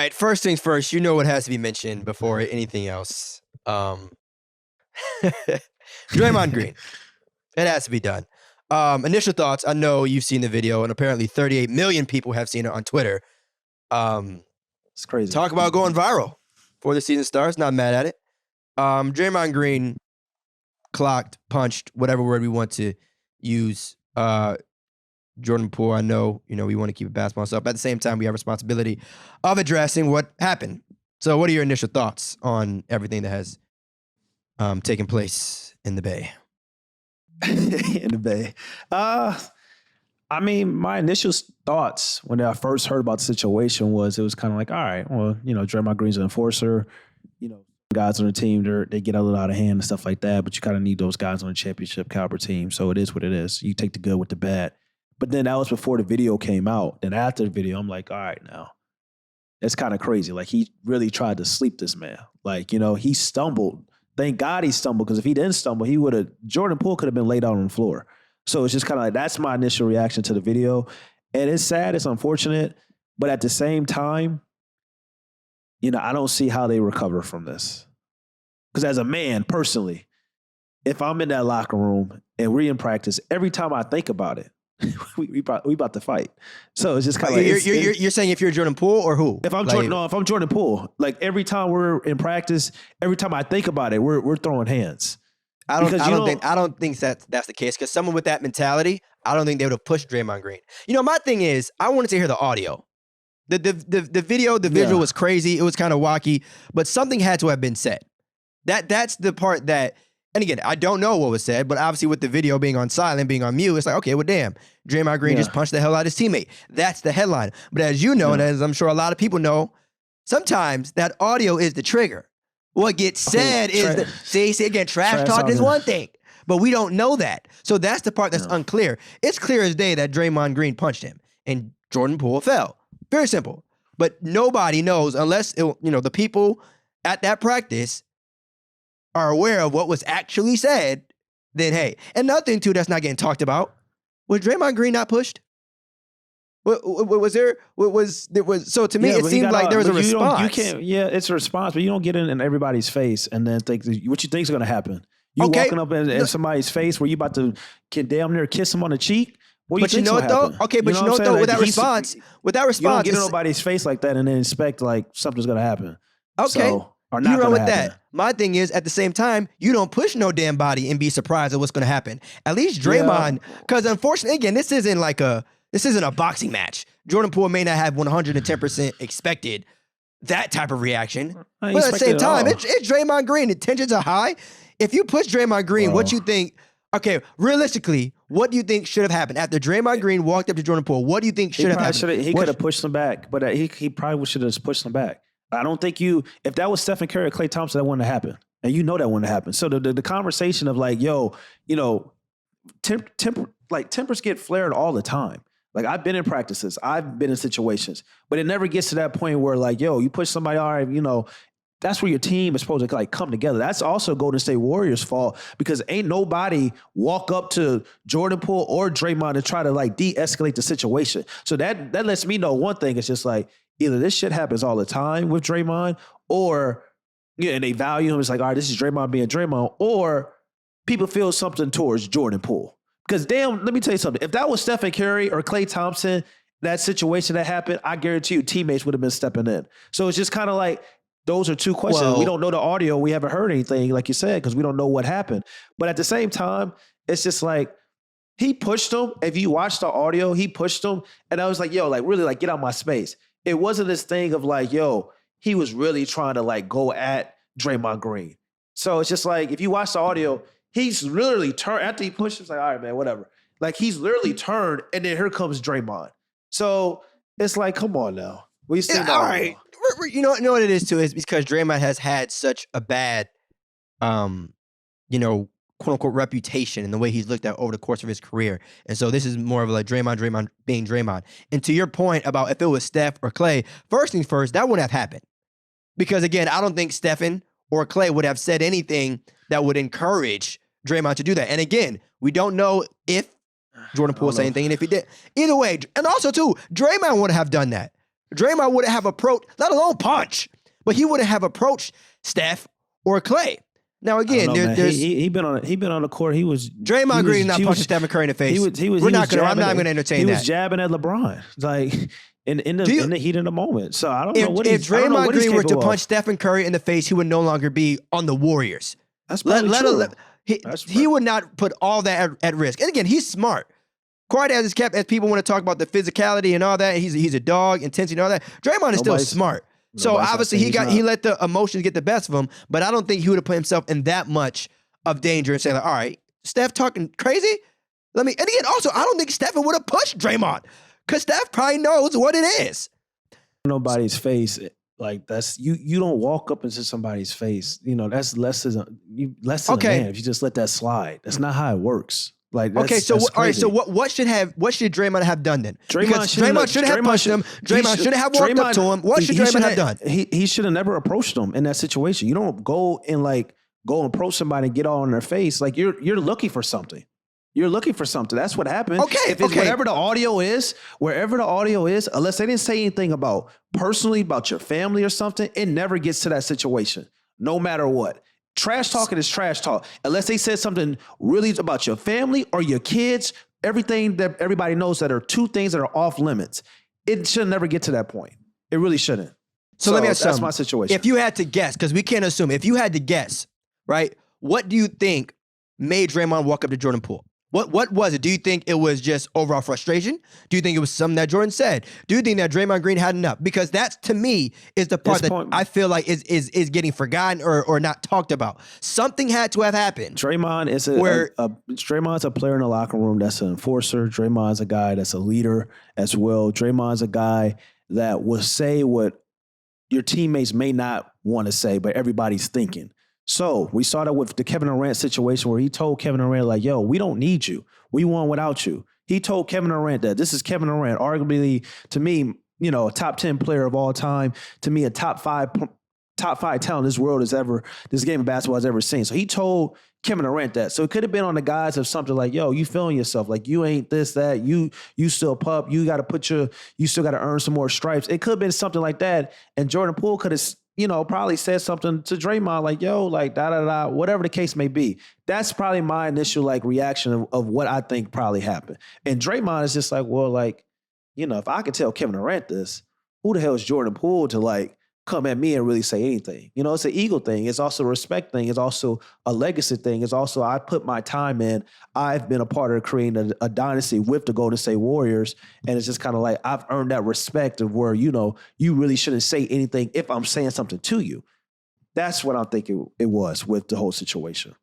right, first things first, you know what has to be mentioned before anything else. Draymond Green. It has to be done. Initial thoughts, I know you've seen the video, and apparently 38 million people have seen it on Twitter. It's crazy. Talk about going viral before the season starts. Not mad at it. Draymond Green clocked, punched, whatever word we want to use. Jordan Poole, I know, we want to keep it basketball stuff. But at the same time, we have responsibility of addressing what happened. So what are your initial thoughts on everything that has taken place in the Bay? In the Bay. I mean, my initial thoughts when I first heard about the situation was it was kind of like, all right, well, Draymond Green's an enforcer. Guys on the team, they get a little out of hand and stuff like that, but you kind of need those guys on a championship caliber team. So it is what it is. You take the good with the bad. But then that was before the video came out. Then after the video, I'm like, all right, now. That's kind of crazy. Like, he really tried to sleep this man. Like, he stumbled. Thank God he stumbled, because if he didn't stumble, Jordan Poole could have been laid out on the floor. So it's just kind of like, that's my initial reaction to the video. And it's sad, it's unfortunate, but at the same time, I don't see how they recover from this. Because as a man, personally, if I'm in that locker room and we're in practice, every time I think about it, we about to fight. So it's just kind of like... You're saying if you're Jordan Poole or who? If I'm Jordan Poole, like every time we're in practice, every time I think about it, we're throwing hands. I don't think that's the case, because someone with that mentality, I don't think they would have pushed Draymond Green. My thing is, I wanted to hear the audio. The video, the visual was crazy. It was kind of wacky, but something had to have been said. That's the part that, and again, I don't know what was said, but obviously with the video being on silent, being on mute, it's like, okay, well, damn, Draymond Green just punched the hell out of his teammate. That's the headline. But as you know, and as I'm sure a lot of people know, sometimes that audio is the trigger. What gets said is trash talk is one thing, but we don't know that. So that's the part that's unclear. It's clear as day that Draymond Green punched him and Jordan Poole fell. Very simple. But nobody knows unless, the people at that practice are aware of what was actually said, then hey. And another thing too that's not getting talked about, was Draymond Green not pushed? Was there? So to me, it seemed like there was a response. It's a response, but you don't get in everybody's face and then think what you think is going to happen. You walking up in somebody's face where you about to damn near kiss him on the cheek. But you know what though? Okay, but you know what though? With that response, you don't get in nobody's face like that and then expect like something's going to happen. Okay. Or not you run with happen. that. My thing is, at the same time, you don't push no damn body and be surprised at what's going to happen. At least Draymond, because unfortunately, again, this isn't a boxing match. Jordan Poole may not have 110% expected that type of reaction, but at the same time, it's Draymond Green. The tensions are high. If you push Draymond Green, what you think? Okay, realistically, what do you think should have happened after Draymond Green walked up to Jordan Poole? What do you think should have happened? He could have pushed him back, but he probably should have just pushed him back. I don't think if that was Stephen Curry or Klay Thompson, that wouldn't have happened. And that wouldn't have happened. So the conversation of like, tempers get flared all the time. Like, I've been in practices, I've been in situations, but it never gets to that point where like, you push somebody, all right, that's where your team is supposed to like come together. That's also Golden State Warriors' fault, because ain't nobody walk up to Jordan Poole or Draymond and try to like de-escalate the situation. So that lets me know one thing. It's just like, either this shit happens all the time with Draymond, or and they value him. It's like, all right, this is Draymond being Draymond, or people feel something towards Jordan Poole. Because damn, let me tell you something. If that was Stephen Curry or Klay Thompson, that situation that happened, I guarantee you teammates would have been stepping in. So it's just kind of like, those are two questions. Well, we don't know the audio. We haven't heard anything, like you said, because we don't know what happened. But at the same time, it's just like, he pushed him. If you watch the audio, he pushed him. And I was like, really, like, get out my space. It wasn't this thing of like, he was really trying to like go at Draymond Green. So it's just like, if you watch the audio, he's literally turned, after he pushed him, it's like, all right, man, whatever. Like, he's literally turned, and then here comes Draymond. So it's like, come on now. We still all right. You know what it is too, is because Draymond has had such a bad, quote unquote reputation in the way he's looked at over the course of his career. And so this is more of like Draymond being Draymond. And to your point about if it was Steph or Klay, first things first, that wouldn't have happened. Because again, I don't think Stephen or Klay would have said anything that would encourage Draymond to do that. And again, we don't know if Jordan Poole said anything, and if he did. Either way, and also too, Draymond wouldn't have done that. Draymond wouldn't have approached, let alone punch, but he wouldn't have approached Steph or Clay. Now again, there's he been on the court. Draymond Green not punching Stephen Curry in the face. I'm not going to entertain that. He was jabbing at LeBron like in the heat of the moment. So I don't know what if Draymond Green were to punch Stephen Curry in the face, he would no longer be on the Warriors. That's probably true. He would not put all that at risk. And again, he's smart. Quiet as people want to talk about the physicality and all that. He's a dog, intensity and all that. Draymond is still smart. So obviously he let the emotions get the best of him, but I don't think he would have put himself in that much of danger and say like, all right, Steph talking crazy? And again, also, I don't think Stephen would have pushed Draymond because Steph probably knows what it is. Nobody's face, like that's you don't walk up into somebody's face. You know, that's less than a man if you just let that slide. That's not how it works. Like okay, so all right, so what should Draymond have done then? Draymond should have pushed him. Draymond should have walked up to him. What should Draymond have done? He should have never approached him in that situation. You don't go and approach somebody and get all in their face. Like you're looking for something. You're looking for something. That's what happened. Okay, if it's wherever the audio is, unless they didn't say anything about your family or something, it never gets to that situation, no matter what. Trash talking is trash talk. Unless they said something really about your family or your kids, everything that everybody knows that are two things that are off limits. It should never get to that point. It really shouldn't. So let me ask you that's something. my situation. If you had to guess, because we can't assume, if you had to guess, right, what do you think made Draymond walk up to Jordan Poole? What was it? Do you think it was just overall frustration? Do you think it was something that Jordan said? Do you think that Draymond Green had enough? Because that, to me, is the part I feel like is getting forgotten or not talked about. Something had to have happened. Draymond is Draymond's a player in the locker room that's an enforcer. Draymond's a guy that's a leader as well. Draymond's a guy that will say what your teammates may not want to say, but everybody's thinking. So we saw that with the Kevin Durant situation where he told Kevin Durant, like, yo, we don't need you. We won without you. He told Kevin Durant that. This is Kevin Durant, arguably, to me, you know, a top 10 player of all time. To me, a top five talent this game of basketball has ever seen. So he told Kevin Durant that. So it could have been on the guise of something like, yo, you feeling yourself. Like, you ain't this, that. You still pup. You still got to earn some more stripes. It could have been something like that. And Jordan Poole could have, probably said something to Draymond like, yo, like, da-da-da, whatever the case may be. That's probably my initial, reaction of what I think probably happened. And Draymond is just like, well, if I could tell Kevin Durant this, who the hell is Jordan Poole to, come at me and really say anything? It's an ego thing. It's also a respect thing. It's also a legacy thing. It's also, I put my time in. I've been a part of creating a dynasty with the Golden State Warriors. And it's just kind of like, I've earned that respect of where, you really shouldn't say anything if I'm saying something to you. That's what I'm thinking it was with the whole situation.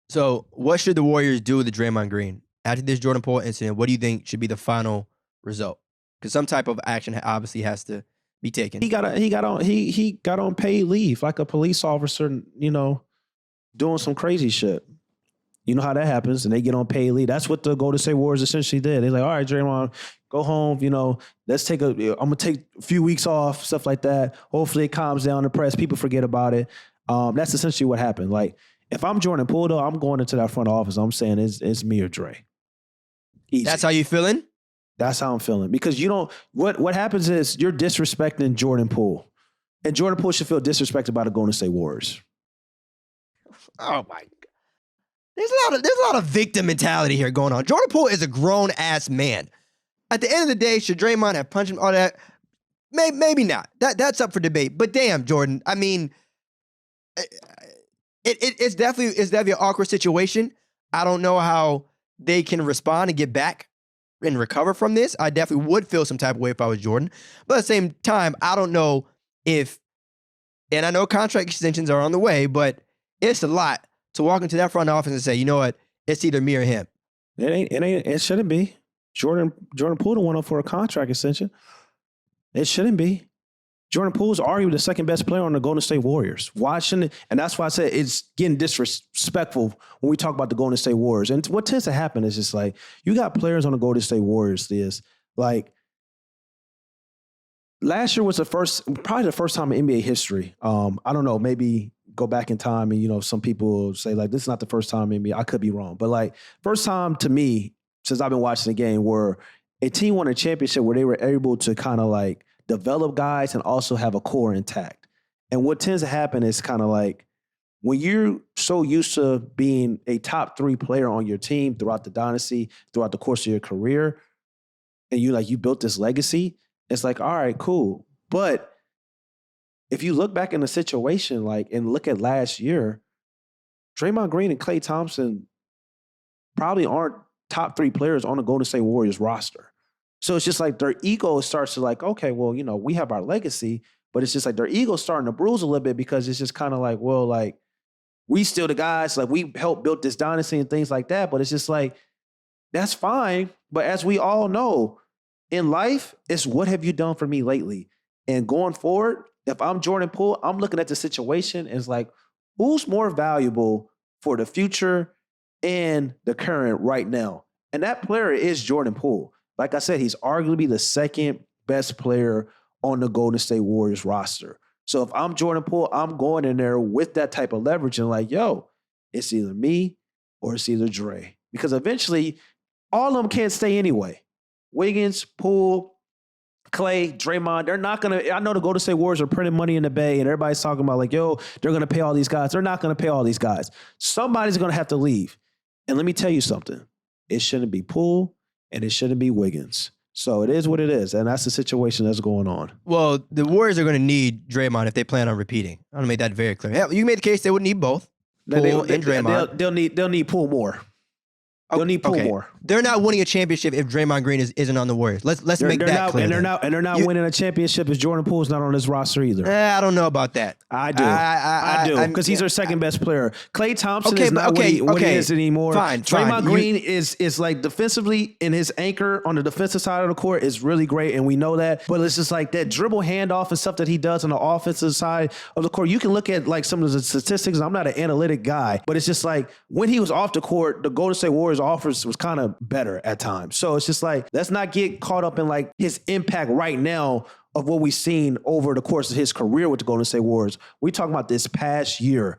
So what should the Warriors do with the Draymond Green? After this Jordan Poole incident, what do you think should be the final result? Because some type of action obviously has to be taken. He got on paid leave, like a police officer, doing some crazy shit. You know how that happens, and they get on paid leave. That's what the Golden State Warriors essentially did. They're like, all right, Draymond, go home. Let's I'm gonna take a few weeks off, stuff like that. Hopefully it calms down the press. People forget about it. That's essentially what happened. Like, if I'm Jordan Poole, though, I'm going into that front office. I'm saying it's me or Dre. Easy. That's how you feeling? That's how I'm feeling. Because what happens is you're disrespecting Jordan Poole. And Jordan Poole should feel disrespected by the Golden State Warriors. Oh my God. There's a lot of victim mentality here going on. Jordan Poole is a grown-ass man. At the end of the day, should Draymond have punched him, all that? Maybe not. That's up for debate. But damn, Jordan, I mean, it's definitely an awkward situation. I don't know how they can respond and get back and recover from this. I definitely would feel some type of way if I was Jordan. But at the same time, I don't know if, and I know contract extensions are on the way, but it's a lot to walk into that front office and say, you know what, it's either me or him. It shouldn't be. Jordan Poole went up for a contract extension. It shouldn't be. Jordan Poole's arguably the second best player on the Golden State Warriors. Why shouldn't it? And that's why I said it's getting disrespectful when we talk about the Golden State Warriors. And what tends to happen is just like, you got players on the Golden State Warriors, last year was probably the first time in NBA history. I don't know, maybe go back in time and, some people say this is not the first time in NBA. I could be wrong. But first time to me, since I've been watching the game, where a team won a championship where they were able to kind of develop guys and also have a core intact. And what tends to happen is kind of like when you're so used to being a top 3 player on your team throughout the dynasty, throughout the course of your career, and you built this legacy, it's like, all right, cool. But if you look back in the situation, and look at last year, Draymond Green and Klay Thompson probably aren't top 3 players on the Golden State Warriors roster. So it's just like their ego starts to okay, well, we have our legacy, but it's just like their ego's starting to bruise a little bit because it's just kind of like, well, we still the guys, we helped build this dynasty and things like that. But it's just like, that's fine. But as we all know, in life, it's what have you done for me lately? And going forward, if I'm Jordan Poole, I'm looking at the situation and it's like, who's more valuable for the future and the current right now? And that player is Jordan Poole. Like I said, he's arguably the second best player on the Golden State Warriors roster. So if I'm Jordan Poole, I'm going in there with that type of leverage and it's either me or it's either Dre. Because eventually, all of them can't stay anyway. Wiggins, Poole, Klay, Draymond, they're not going to, I know the Golden State Warriors are printing money in the Bay and everybody's talking about they're going to pay all these guys. They're not going to pay all these guys. Somebody's going to have to leave. And let me tell you something. It shouldn't be Poole and it shouldn't be Wiggins. So it is what it is, and that's the situation that's going on. Well, the Warriors are going to need Draymond if they plan on repeating. I want to make that very clear. Yeah, you made the case they would need both, Poole and Draymond. They'll need Poole more. They'll need Poole more. They're not winning a championship if Draymond Green isn't on the Warriors. Let's make that clear. And they're not winning a championship if Jordan Poole's not on this roster either. I don't know about that. I do. I do because he's our second best player. Klay Thompson is not what he is anymore. Fine. Draymond Green is defensively, and his anchor on the defensive side of the court is really great, and we know that. But it's just like that dribble handoff and stuff that he does on the offensive side of the court. You can look at some of the statistics. I'm not an analytic guy, but it's just like when he was off the court, the Golden State Warriors offense was kind of better at times. So it's just like, let's not get caught up in his impact right now of what we've seen over the course of his career with the Golden State Warriors. We talking about this past year.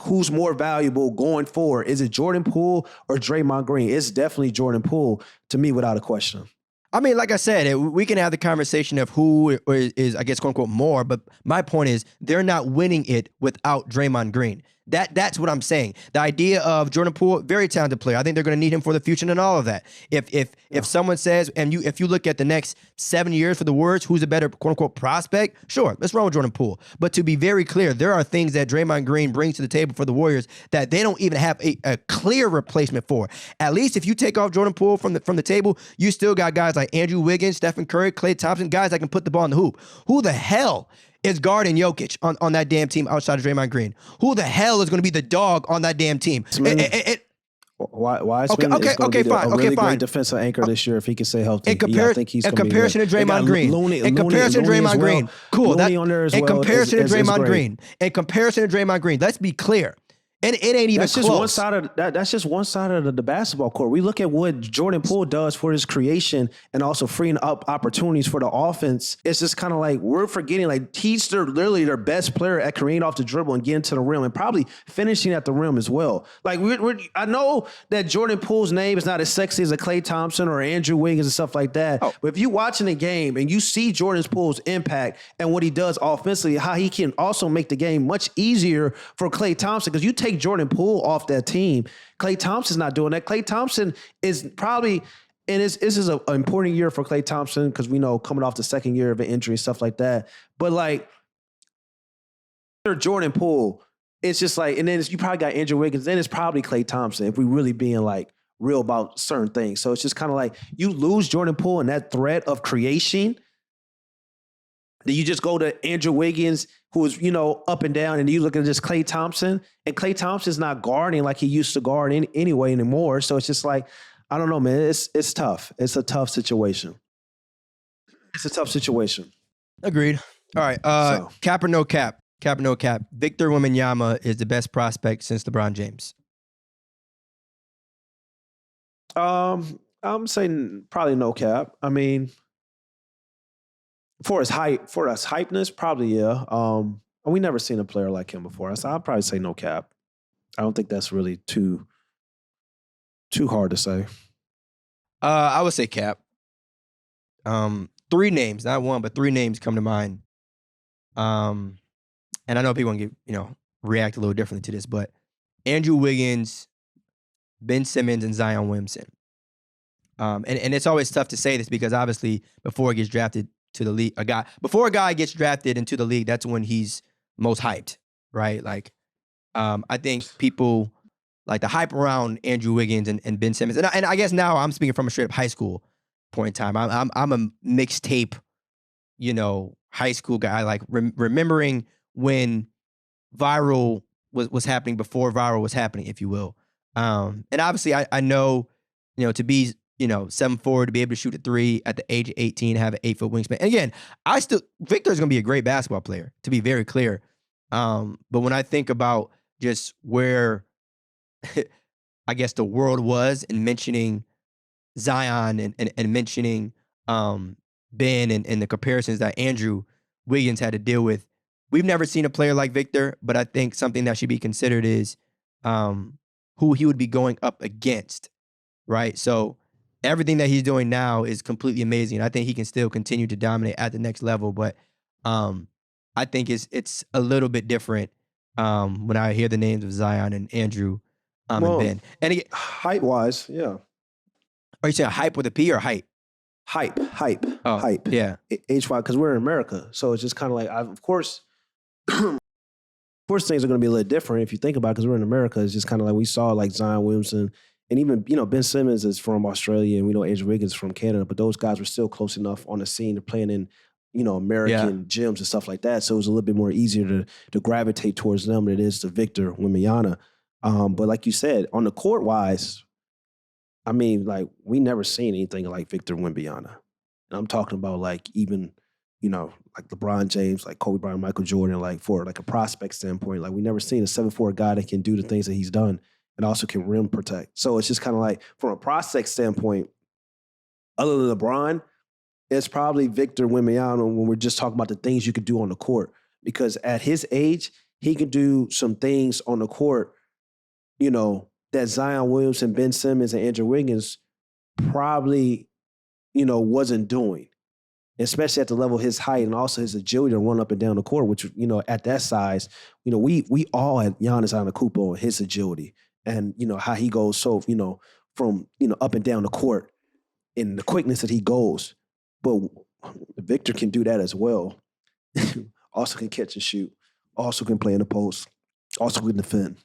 Who's more valuable going forward? Is it Jordan Poole or Draymond Green? It's definitely Jordan Poole to me, without a question. I mean, like I said, we can have the conversation of who is, I guess, quote unquote, more. But my point is, they're not winning it without Draymond Green. That's what I'm saying. The idea of Jordan Poole, very talented player. I think they're going to need him for the future and all of that. If someone says, and if you look at the next 7 years for the Warriors, who's a better quote unquote prospect? Sure, let's run with Jordan Poole. But to be very clear, there are things that Draymond Green brings to the table for the Warriors that they don't even have a clear replacement for. At least if you take off Jordan Poole from the table, you still got guys like Andrew Wiggins, Stephen Curry, Klay Thompson, guys that can put the ball in the hoop. Who the hell is guarding Jokic on that damn team outside of Draymond Green? Who the hell is going to be the dog on that damn team? Wiseman is going to be a really great defensive anchor this year if he can stay healthy. In comparison to Draymond Green. In comparison to Draymond Green. Cool. In comparison to Draymond Green. In comparison to Draymond Green. Let's be clear. And it ain't even close. That's just one side of the basketball court. We look at what Jordan Poole does for his creation and also freeing up opportunities for the offense. It's just kind of like we're forgetting he's literally their best player at creating off the dribble and getting to the rim and probably finishing at the rim as well. I know that Jordan Poole's name is not as sexy as a Klay Thompson or Andrew Wiggins and stuff like that. Oh. But if you're watching a game and you see Jordan Poole's impact and what he does offensively, how he can also make the game much easier for Klay Thompson, because you take Jordan Poole off that team, Klay Thompson's not doing that. Klay Thompson is probably, and this is an important year for Klay Thompson because we know coming off the second year of an injury and stuff like that. But Jordan Poole, it's just and then you probably got Andrew Wiggins, then it's probably Klay Thompson if we really being real about certain things. So it's just kind of you lose Jordan Poole and that threat of creation. Then you just go to Andrew Wiggins, who is, up and down, and you look at just Klay Thompson, and Klay Thompson's not guarding like he used to guard anyway anymore. So it's just I don't know, man. It's tough. It's a tough situation. Agreed. All right. Cap or no cap? Cap or no cap? Victor Wembanyama is the best prospect since LeBron James. I'm saying probably no cap. I mean, for his hypeness, probably yeah. We never seen a player like him before. So I'll probably say no cap. I don't think that's really too hard to say. I would say cap. three names, not one, but three names come to mind. And I know people gonna react a little differently to this, but Andrew Wiggins, Ben Simmons, and Zion Williamson. And it's always tough to say this because obviously before he gets drafted to the league, before a guy gets drafted into the league, that's when he's most hyped, right? Like, I think people like the hype around Andrew Wiggins and Ben Simmons, and I guess now I'm speaking from a straight up high school point in time. I'm a mixtape, high school guy, like remembering when viral was happening before viral was happening, if you will. And obviously I know, to be 7'4", to be able to shoot a three at the age of 18, have an 8-foot wingspan. And again, Victor's gonna be a great basketball player, to be very clear. But when I think about just where I guess the world was in mentioning Zion and mentioning Ben and the comparisons that Andrew Wiggins had to deal with, we've never seen a player like Victor, but I think something that should be considered is who he would be going up against, right? So everything that he's doing now is completely amazing. I think he can still continue to dominate at the next level, but I think it's a little bit different when I hear the names of Zion and Andrew and Ben. And again, height-wise, yeah. Are you saying hype with a P or height? Hype. Oh, Hype. Yeah. Age-wise, because we're in America. So it's just kind of like, of course, things are going to be a little different if you think about it, because we're in America. It's just kind of like we saw like Zion Williamson, and even, Ben Simmons is from Australia, and we know Andrew Wiggins is from Canada, but those guys were still close enough on the scene to playing in, American gyms and stuff like that. So it was a little bit more easier to gravitate towards them than it is to Victor Wembanyama. But like you said, on the court wise, I mean, like, we never seen anything like Victor Wembanyama. And I'm talking about like even, like LeBron James, like Kobe Bryant, Michael Jordan, like for like a prospect standpoint, like we never seen a 7'4" guy that can do the things that he's done and also can rim protect. So it's just kind of like from a prospect standpoint, other than LeBron, it's probably Victor Wembanyama when we're just talking about the things you could do on the court. Because at his age, he could do some things on the court, that Zion Williamson, Ben Simmons, and Andrew Wiggins probably, wasn't doing. Especially at the level of his height and also his agility to run up and down the court, which, at that size, we all had Giannis Antetokounmpo and his agility and, how he goes so, from, up and down the court and the quickness that he goes. But Victor can do that as well. Also can catch and shoot. Also can play in the post. Also can defend.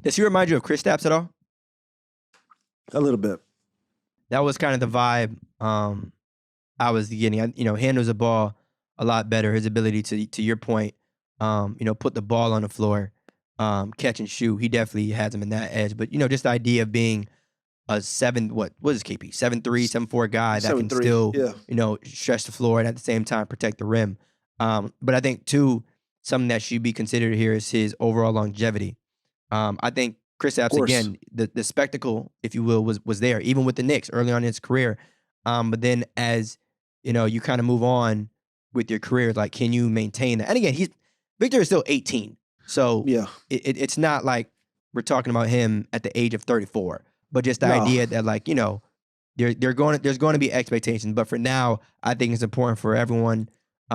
Does he remind you of Kristaps at all? A little bit. That was kind of the vibe I was getting. Handles the ball a lot better. His ability to your point, put the ball on the floor, catch and shoot. He definitely has him in that edge. But just the idea of being a what is KP? 7'3", 7'4" guy that can still, stretch the floor and at the same time protect the rim. But I think too, something that should be considered here is his overall longevity. I think Kristaps, again, the spectacle, if you will, was there, even with the Knicks early on in his career. But then as, you kind of move on with your career, like, can you maintain that? And again, Victor is still 18. So it's not like we're talking about him at the age of 34. But just the idea that, like, there's going to be expectations. But for now, I think it's important for everyone,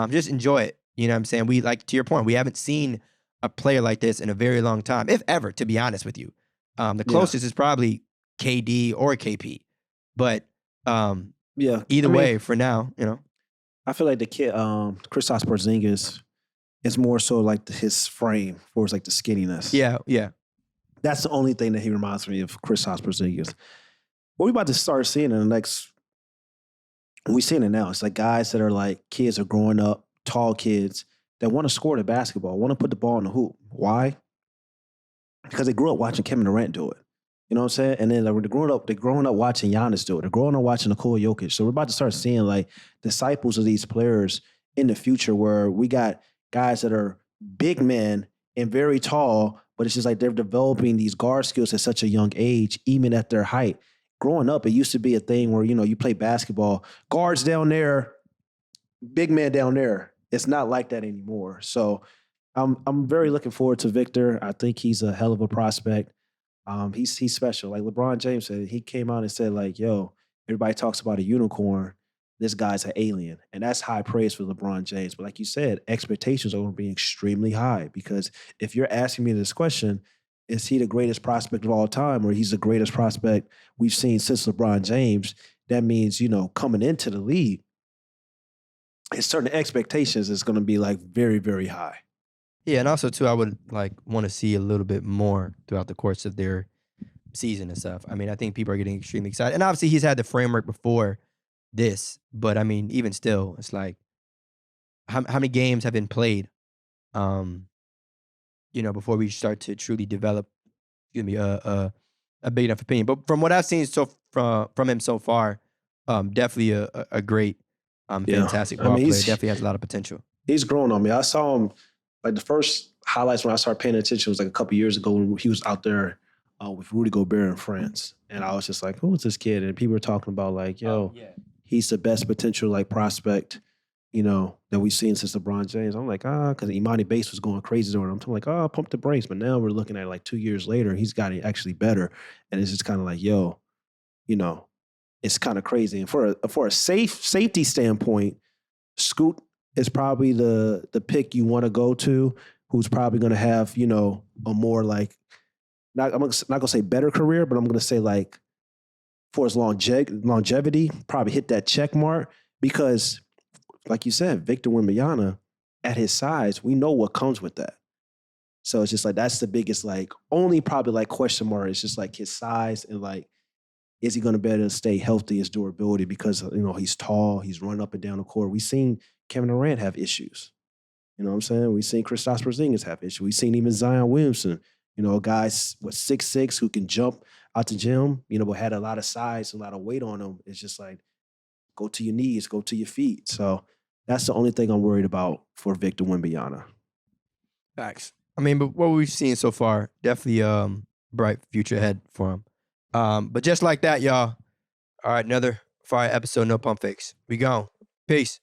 just enjoy it. You know what I'm saying? We, like, to your point, we haven't seen a player like this in a very long time, if ever, to be honest with you. The closest is probably KD or KP. But either way, for now, I feel like the kid, Kristaps Porzingis, is more so like his frame, for his like the skinniness. Yeah. That's the only thing that he reminds me of, Kristaps Porzingis. What we about to start seeing in the next, we're seeing it now. It's like guys that are like, kids are growing up, tall kids that want to score the basketball, want to put the ball in the hoop. Why? Because they grew up watching Kevin Durant do it. You know what I'm saying? And then like, they're growing up watching Giannis do it. They're growing up watching Nikola Jokic. So we're about to start seeing like disciples of these players in the future, where we got guys that are big men and very tall, but it's just like they're developing these guard skills at such a young age, even at their height. Growing up, it used to be a thing where, you play basketball, guards down there, big man down there. It's not like that anymore. So I'm very looking forward to Victor. I think he's a hell of a prospect. He's special. Like LeBron James said, he came out and said like, yo, everybody talks about a unicorn. this guy's an alien. And that's high praise for LeBron James. But like you said, expectations are going to be extremely high because if you're asking me this question, is he the greatest prospect of all time or he's the greatest prospect we've seen since LeBron James? That means, coming into the league, his certain expectations is going to be like very, very high. Yeah, and also too, I would like want to see a little bit more throughout the course of their season and stuff. I mean, I think people are getting extremely excited, and obviously he's had the framework before this, but I mean, even still, it's like how many games have been played, before we start to truly develop, a big enough opinion. But from what I've seen from him so far, definitely a great, fantastic ball player. Definitely has a lot of potential. He's grown on me. I saw him like the first highlights when I started paying attention was like a couple years ago when he was out there with Rudy Gobert in France, and I was just like, "Who is this kid?" And people were talking about like, "Yo, he's the best potential like prospect." That we've seen since LeBron James. I'm like, because Imani Bates was going crazy over him. I'm like, pump the brakes. But now we're looking at like 2 years later, he's got it actually better. And it's just kind of like, it's kind of crazy. And for a safety standpoint, Scoot is probably the pick you want to go to, who's probably going to have, a more like, I'm not going to say better career, but I'm going to say like for his longevity, probably hit that check mark because like you said, Victor Wembanyama, at his size, we know what comes with that. So it's just like that's the biggest, like, only probably like question mark. It's just like his size and like, is he going to be able to stay healthy, his durability? Because he's tall, he's running up and down the court. We've seen Kevin Durant have issues. You know what I'm saying? We've seen Kristaps Porzingis have issues. We've seen even Zion Williamson, a guy 6'6" who can jump out the gym, but had a lot of size, a lot of weight on him. It's just like, go to your knees, go to your feet. So that's the only thing I'm worried about for Victor Wembanyama. Facts. I mean, but what we've seen so far, definitely bright future ahead for him. But just like that, y'all. All right, another fire episode, No Pump Fakes. We gone. Peace.